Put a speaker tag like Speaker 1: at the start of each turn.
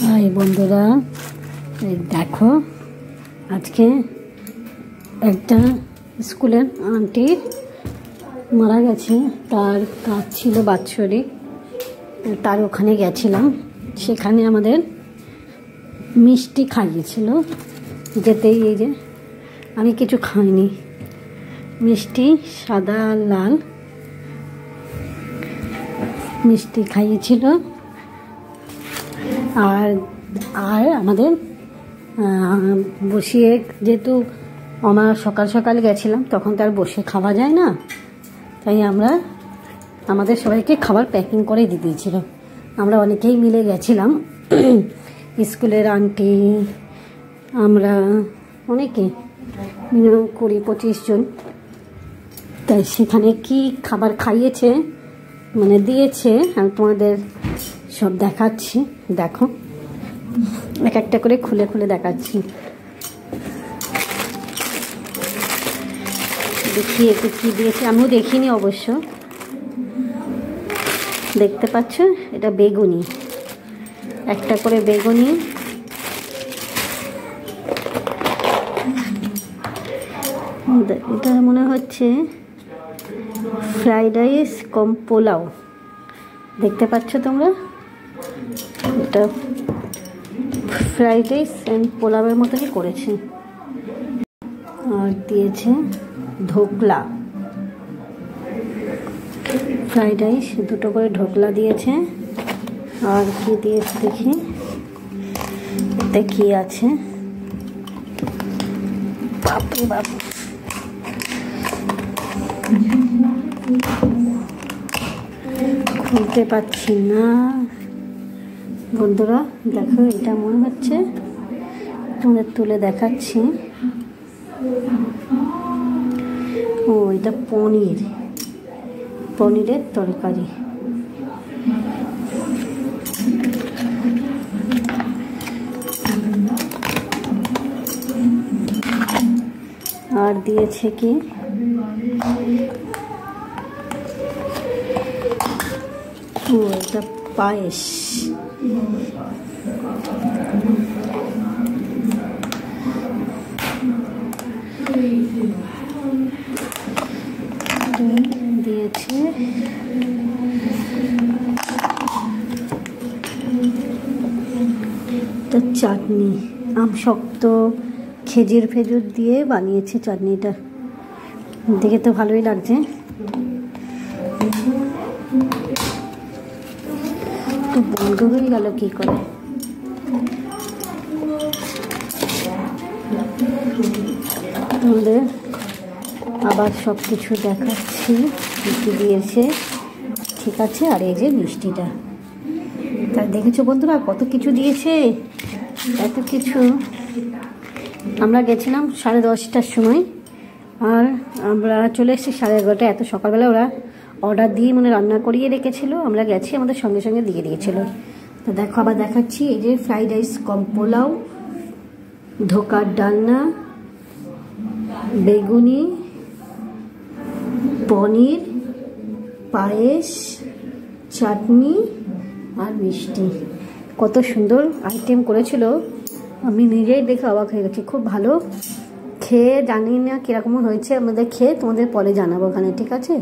Speaker 1: High বন্ধুরা, এই দেখো আজকে একটা স্কুলের আন্টি মারা গেছে। তার কাজ ছিল বাৎসরিক, তার ওখানে গেছিলাম। সেখানে আমাদের মিষ্টি খাইয়েছিল। যেতেই এই যে আমি কিছু খাইনি, মিষ্টি সাদা আর লাল মিষ্টি খাইয়েছিল। আর আর আমাদের বসিয়ে, যেহেতু আমরা সকাল সকাল গেছিলাম তখন তার বসে খাওয়া যায় না, তাই আমরা আমাদের সবাইকে খাবার প্যাকিং করে দিয়ে দিয়েছিলাম। আমরা অনেকেই মিলে গেছিলাম, স্কুলের আন্টি, আমরা অনেকে 20-25 জন। তাই সেখানে কি খাবার খাইয়েছে মানে দিয়েছে আমি তোমাদের সব দেখাচ্ছি। দেখো, এক একটা করে খুলে খুলে দেখাচ্ছি। দেখি একটু কী দিয়েছে, আমিও দেখিনি অবশ্য। দেখতে পাচ্ছ, এটা বেগুনি, একটা করে বেগুনি, এটা মনে হচ্ছে ফ্রাইড রাইস কম পোলাও। দেখতে পাচ্ছ তোমরা, এটা ফ্রাইড রাইস অ্যান্ড পোলাওয়ের মতনই করেছে। আর দিয়েছে ঢোকলা, ফ্রাইড রাইস, দুটো করে ঢোকলা দিয়েছে। আর কি দিয়েছে দেখি, এতে কি আছে, বাপরে বাপ, খুলতে পারছি না বন্ধুরা। দেখো, এটা মনে হচ্ছে, তোমাদের তুলে দেখাচ্ছি। ও, এটা পনিরের তরকারি। আর দিয়েছে কি, ও এটা পায়েস। দিয়েছে চাটনি, শক্ত খেজুর দিয়ে বানিয়েছে চাটনিটা। দেখে তো ভালোই লাগছে। তো বন্ধ হয়ে গেল কি করে? আমাদের আবার সব কিছু দেখাচ্ছি কি দিয়েছে। ঠিক আছে, আর এই যে মিষ্টিটা, তা দেখেছো বন্ধুরা কত কিছু দিয়েছে, এত কিছু। আমরা গেছিলাম 10:30টার সময়, আর আমরা চলে এসেছি 11:30। এত সকালবেলা ওরা অর্ডার দিয়ে মানে রান্না করিয়ে রেখেছিল, আমরা গেছি, আমাদের সঙ্গে সঙ্গে দিয়ে দিয়েছিল। তা দেখো, আবার দেখাচ্ছি। এই যে ফ্রাইড রাইস কম পোলাও, ধোকার ডালনা, বেগুনি, পনির, পায়েস, চাটনি আর মিষ্টি। কত সুন্দর আইটেম করেছিল, আমি নিজেই দেখে অবাক হয়ে গেছি। খুব ভালো খেয়ে, জানি না কীরকম হয়েছে আমাদের খেয়ে, তোমাদের পরে জানাবো ওখানে, ঠিক আছে।